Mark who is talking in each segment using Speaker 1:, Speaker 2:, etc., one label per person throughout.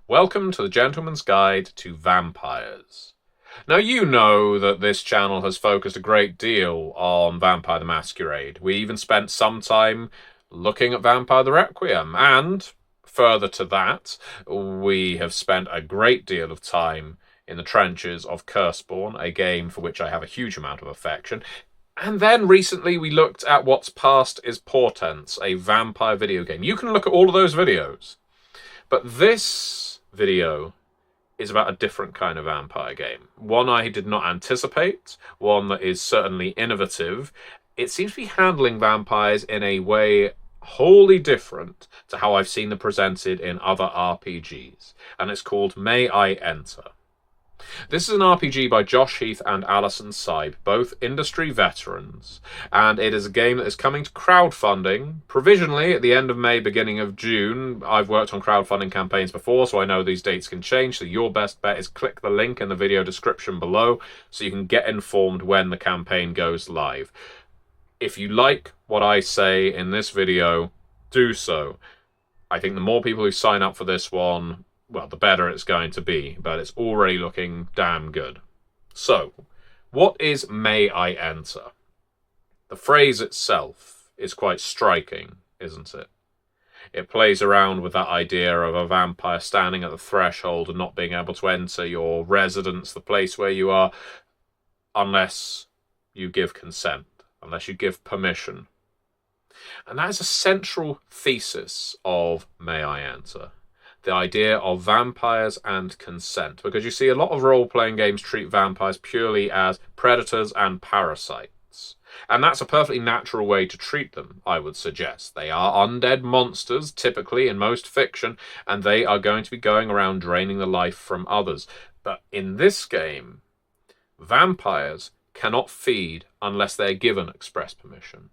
Speaker 1: Welcome to the Gentleman's Guide to Vampires. Now, you know that this channel has focused a great deal on Vampire the Masquerade. We even spent some time looking at Vampire the Requiem, and further to that, we have spent a great deal of time in the trenches of Curseborn, a game for which I have a huge amount of affection. And then recently we looked at What's Past is Portents, a vampire video game. You can look at all of those videos. But this video is about a different kind of vampire game. One I did not anticipate, one that is certainly innovative. It seems to be handling vampires in a way wholly different to how I've seen them presented in other RPGs. And it's called May I Enter? This is an RPG by Josh Heath and Alison Seib, both industry veterans, and it is a game that is coming to crowdfunding, provisionally at the end of May, beginning of June. I've worked on crowdfunding campaigns before, so I know these dates can change, so your best bet is click the link in the video description below so you can get informed when the campaign goes live. If you like what I say in this video, do so. I think the more people who sign up for this one, well, the better it's going to be, but it's already looking damn good. So, what is May I Enter? The phrase itself is quite striking, isn't it? It plays around with that idea of a vampire standing at the threshold and not being able to enter your residence, the place where you are, unless you give consent, unless you give permission. And that is a central thesis of May I Enter. The idea of vampires and consent. Because you see, a lot of role-playing games treat vampires purely as predators and parasites. And that's a perfectly natural way to treat them, I would suggest. They are undead monsters, typically in most fiction, and they are going to be going around draining the life from others. But in this game, vampires cannot feed unless they're given express permission.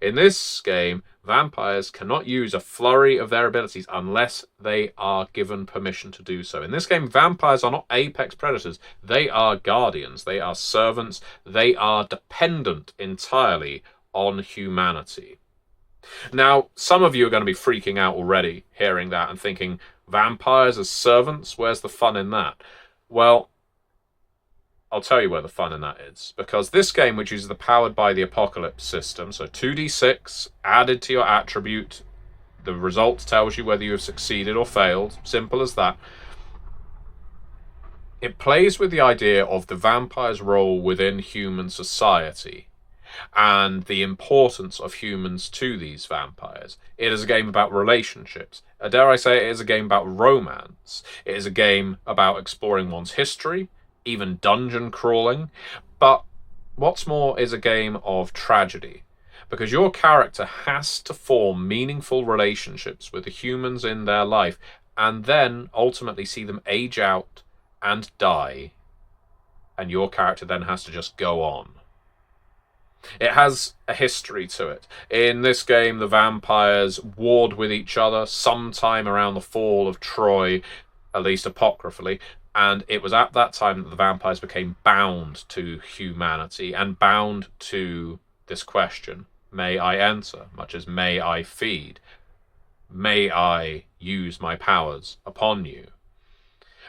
Speaker 1: In this game, vampires cannot use a flurry of their abilities unless they are given permission to do so. In this game, vampires are not apex predators. They are guardians. They are servants. They are dependent entirely on humanity. Now, some of you are going to be freaking out already hearing that and thinking, vampires as servants? Where's the fun in that? Well, I'll tell you where the fun in that is. Because this game, which uses the Powered by the Apocalypse system, so 2d6 added to your attribute, the result tells you whether you have succeeded or failed, simple as that. It plays with the idea of the vampire's role within human society and the importance of humans to these vampires. It is a game about relationships. Dare I say it is a game about romance. It is a game about exploring one's history, even dungeon crawling, but what's more is a game of tragedy, because your character has to form meaningful relationships with the humans in their life and then ultimately see them age out and die, and your character then has to just go on. It has a history to it. In this game, the vampires warred with each other sometime around the fall of Troy, at least apocryphally, and it was at that time that the vampires became bound to humanity and bound to this question, may I enter, much as may I feed? May I use my powers upon you?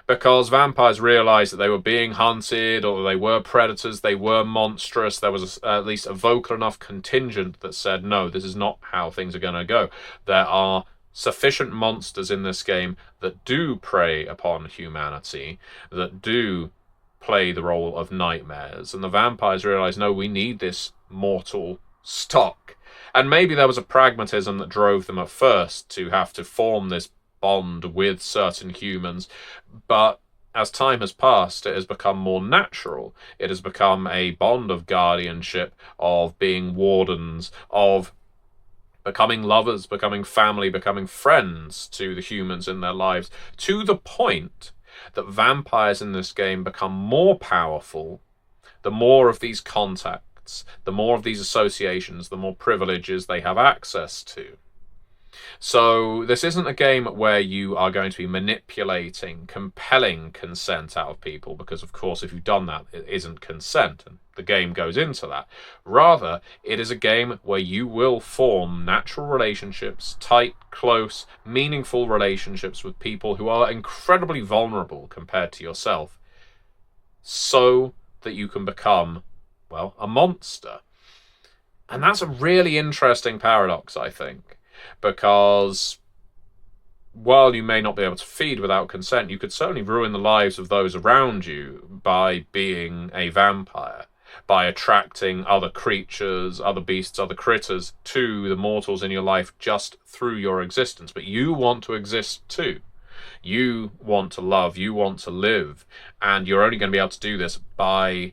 Speaker 1: Because vampires realized that they were being hunted, or they were predators, they were monstrous. There was at least a vocal enough contingent that said, no, this is not how things are going to go. There are sufficient monsters in this game that do prey upon humanity, that do play the role of nightmares. And the vampires realize, no, we need this mortal stock. And maybe there was a pragmatism that drove them at first to have to form this bond with certain humans. But as time has passed, it has become more natural. It has become a bond of guardianship, of being wardens, of becoming lovers, becoming family, becoming friends to the humans in their lives, to the point that vampires in this game become more powerful the more of these contacts, the more of these associations, the more privileges they have access to. So this isn't a game where you are going to be manipulating, compelling consent out of people, because of course if you've done that, it isn't consent, and the game goes into that. Rather, it is a game where you will form natural relationships, tight, close, meaningful relationships with people who are incredibly vulnerable compared to yourself, so that you can become, well, a monster. And that's a really interesting paradox, I think, because while you may not be able to feed without consent, you could certainly ruin the lives of those around you by being a vampire, by attracting other creatures, other beasts, other critters to the mortals in your life just through your existence. But you want to exist too. You want to love, you want to live, and you're only going to be able to do this by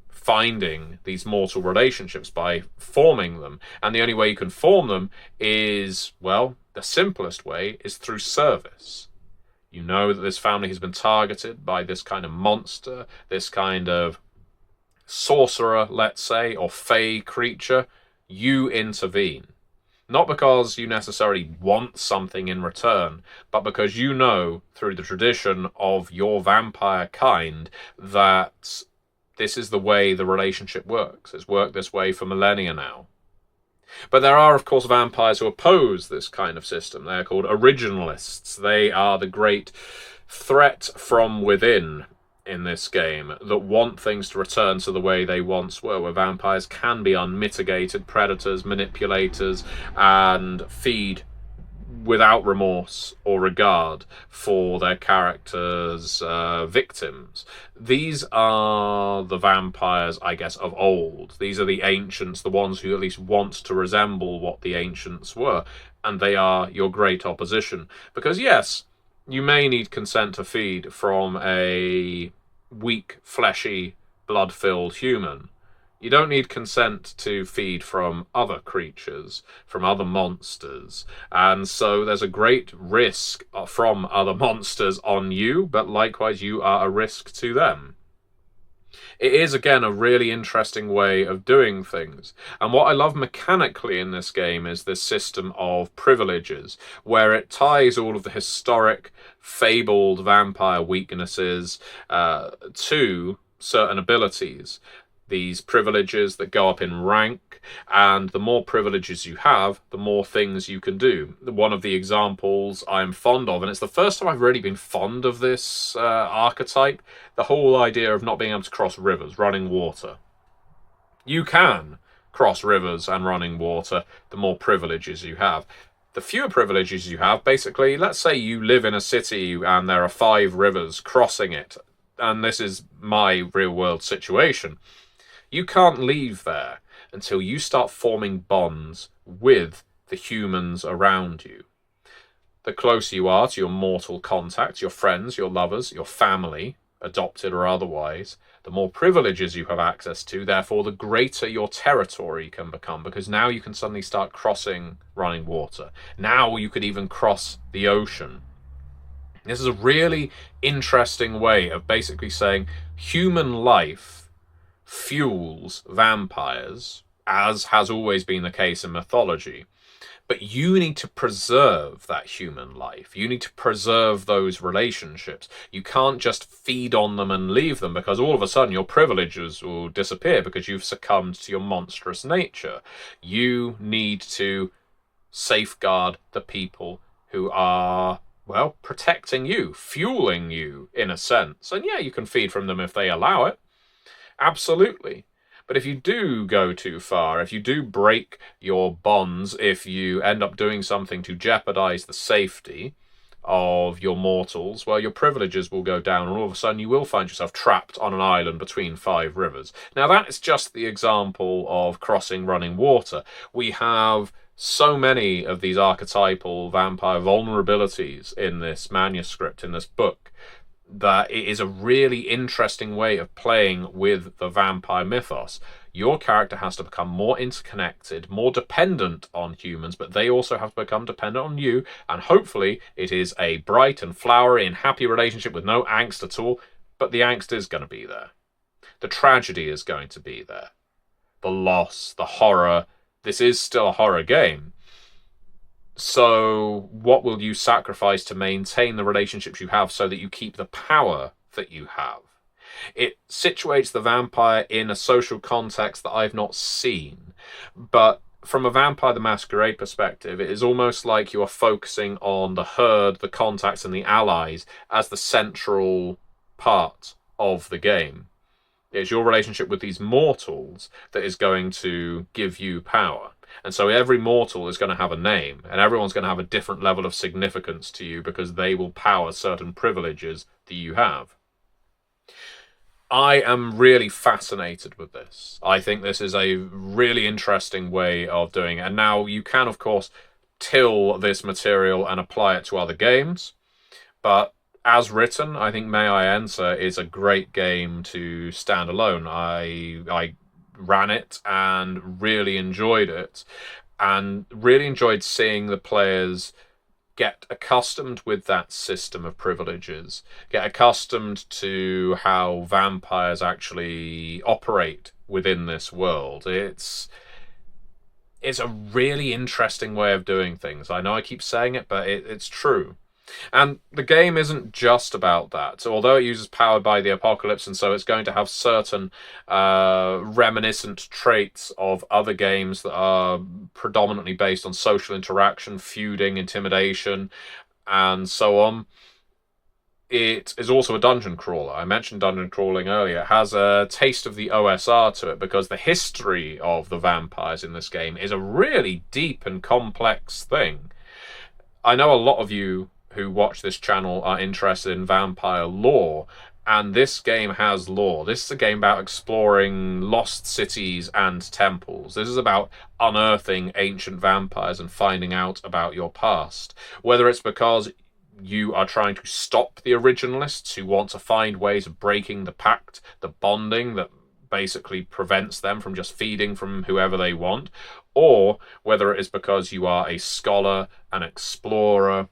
Speaker 1: finding these mortal relationships, by forming them. And the only way you can form them is, well, the simplest way is through service. You know that this family has been targeted by this kind of monster, this kind of sorcerer, let's say, or fey creature. You intervene. Not because you necessarily want something in return, but because you know, through the tradition of your vampire kind, that this is the way the relationship works. It's worked this way for millennia now. But there are, of course, vampires who oppose this kind of system. They're called originalists. They are the great threat from within in this game that want things to return to the way they once were, where vampires can be unmitigated predators, manipulators, and feed without remorse or regard for their characters' victims. These are the vampires, I guess, of old. These are the ancients, the ones who at least want to resemble what the ancients were, and they are your great opposition. Because yes, you may need consent to feed from a weak, fleshy, blood-filled human. You don't need consent to feed from other creatures, from other monsters. And so there's a great risk from other monsters on you, but likewise you are a risk to them. It is, again, a really interesting way of doing things. And what I love mechanically in this game is this system of privileges, where it ties all of the historic, fabled vampire weaknesses to certain abilities. These privileges that go up in rank, and the more privileges you have, the more things you can do. One of the examples I'm fond of, and it's the first time I've really been fond of this archetype, the whole idea of not being able to cross rivers, running water. You can cross rivers and running water, the more privileges you have. The fewer privileges you have, basically, let's say you live in a city and there are 5 rivers crossing it, and this is my real-world situation. You can't leave there until you start forming bonds with the humans around you. The closer you are to your mortal contacts, your friends, your lovers, your family, adopted or otherwise, the more privileges you have access to, therefore the greater your territory can become, because now you can suddenly start crossing running water. Now you could even cross the ocean. This is a really interesting way of basically saying human life fuels vampires, as has always been the case in mythology. But you need to preserve that human life. You need to preserve those relationships. You can't just feed on them and leave them, because all of a sudden your privileges will disappear because you've succumbed to your monstrous nature. You need to safeguard the people who are, well, protecting you, fueling you in a sense. And yeah, you can feed from them if they allow it. Absolutely. But if you do go too far, if you do break your bonds, if you end up doing something to jeopardize the safety of your mortals, well, your privileges will go down, and all of a sudden you will find yourself trapped on an island between 5 rivers. Now, that is just the example of crossing running water. We have so many of these archetypal vampire vulnerabilities in this manuscript, in this book, that it is a really interesting way of playing with the vampire mythos. Your character has to become more interconnected, more dependent on humans, but they also have to become dependent on you, and hopefully it is a bright and flowery and happy relationship with no angst at all, but the angst is going to be there. The tragedy is going to be there. The loss, the horror. This is still a horror game. So what will you sacrifice to maintain the relationships you have so that you keep the power that you have? It situates the vampire in a social context that I've not seen. But from a Vampire the Masquerade perspective, it is almost like you are focusing on the herd, the contacts, and the allies as the central part of the game. It's your relationship with these mortals that is going to give you power. And so every mortal is going to have a name, and everyone's going to have a different level of significance to you because they will power certain privileges that you have. I am really fascinated with this. I think this is a really interesting way of doing it. And now you can, of course, till this material and apply it to other games. But as written, I think May I Enter is a great game to stand alone. I ran it and really enjoyed it. And really enjoyed seeing the players get accustomed with that system of privileges, get accustomed to how vampires actually operate within this world. It's a really interesting way of doing things. I know I keep saying it, but it's true. And the game isn't just about that. So although it uses Powered by the Apocalypse, and so it's going to have certain reminiscent traits of other games that are predominantly based on social interaction, feuding, intimidation, and so on. It is also a dungeon crawler. I mentioned dungeon crawling earlier. It has a taste of the OSR to it because the history of the vampires in this game is a really deep and complex thing. I know a lot of you who watch this channel are interested in vampire lore, and this game has lore. This is a game about exploring lost cities and temples. This is about unearthing ancient vampires and finding out about your past. Whether it's because you are trying to stop the originalists who want to find ways of breaking the pact, the bonding that basically prevents them from just feeding from whoever they want, or whether it is because you are a scholar, an explorer,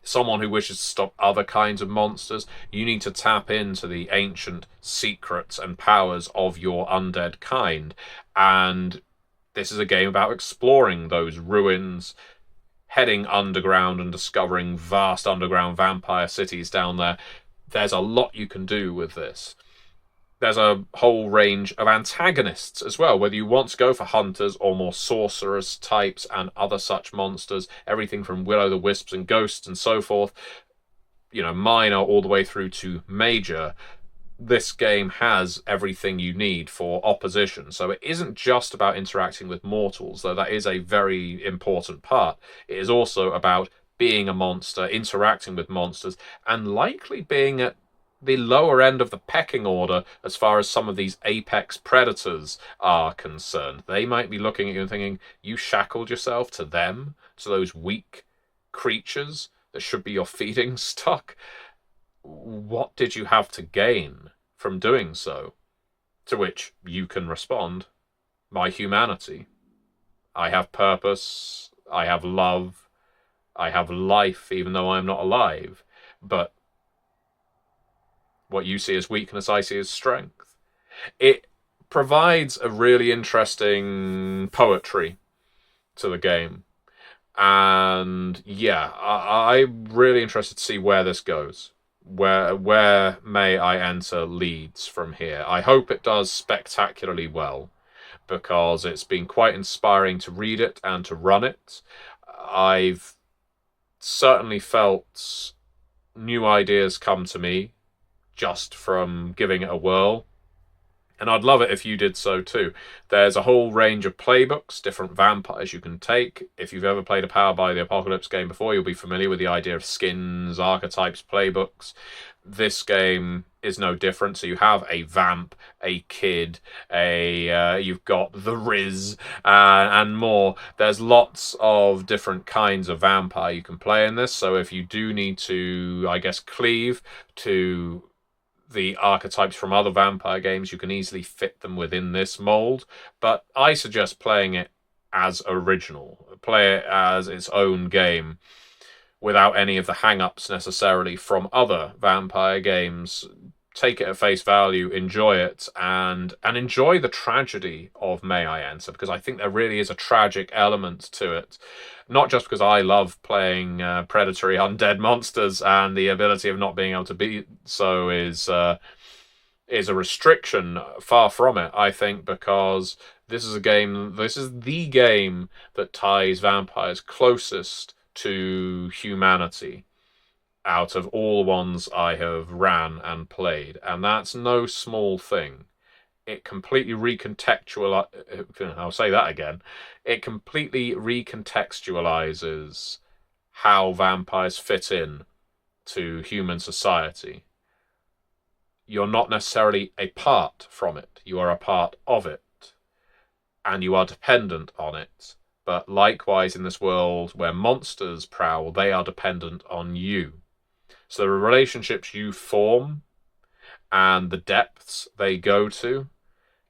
Speaker 1: someone who wishes to stop other kinds of monsters, you need to tap into the ancient secrets and powers of your undead kind. And this is a game about exploring those ruins, heading underground and discovering vast underground vampire cities down there. There's a lot you can do with this. There's a whole range of antagonists as well, whether you want to go for hunters or more sorceress types and other such monsters, everything from will-o'-the-wisps and ghosts and so forth, minor all the way through to major. This game has everything you need for opposition. So it isn't just about interacting with mortals, though that is a very important part. It is also about being a monster, interacting with monsters, and likely being at the lower end of the pecking order as far as some of these apex predators are concerned. They might be looking at you and thinking, you shackled yourself to them, to those weak creatures that should be your feeding stock. What did you have to gain from doing so? To which you can respond, my humanity. I have purpose, I have love, I have life, even though I am not alive. But what you see as weakness, I see as strength. It provides a really interesting poetry to the game. And yeah, I'm really interested to see where this goes. Where May I Enter leads from here. I hope it does spectacularly well, because it's been quite inspiring to read it and to run it. I've certainly felt new ideas come to me just from giving it a whirl. And I'd love it if you did so too. There's a whole range of playbooks, different vampires you can take. If you've ever played a Power by the Apocalypse game before, you'll be familiar with the idea of skins, archetypes, playbooks. This game is no different. So you have a vamp, a kid, you've got the Riz, and more. There's lots of different kinds of vampire you can play in this. So if you do need to, I guess, cleave to the archetypes from other vampire games, you can easily fit them within this mold. But I suggest playing it as original. Play it as its own game without any of the hang-ups necessarily from other vampire games. take it at face value, enjoy it, and enjoy the tragedy of May I Enter, because I think there really is a tragic element to it. Not just because I love playing predatory undead monsters, and the ability of not being able to be so is a restriction. Far from it, I think, because this is the game that ties vampires closest to humanity out of all ones I have ran and played, and that's no small thing. It completely recontextualizes. I'll say that again. It completely recontextualizes how vampires fit in to human society. You're not necessarily a part from it. You are a part of it, and you are dependent on it. But likewise, in this world where monsters prowl, they are dependent on you. So the relationships you form and the depths they go to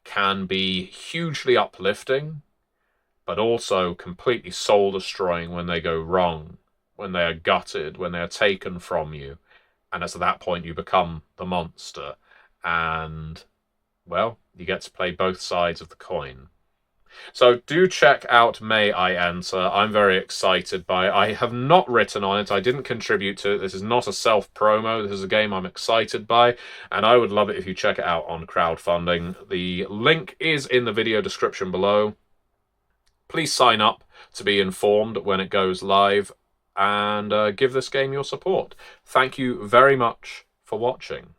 Speaker 1: can be hugely uplifting, but also completely soul-destroying when they go wrong, when they are gutted, when they are taken from you. And it's at that point you become the monster. And, well, you get to play both sides of the coin. So do check out May I Enter. I'm very excited by it. I have not written on it. I didn't contribute to it. This is not a self-promo. This is a game I'm excited by, and I would love it if you check it out on crowdfunding. The link is in the video description below. Please sign up to be informed when it goes live, and give this game your support. Thank you very much for watching.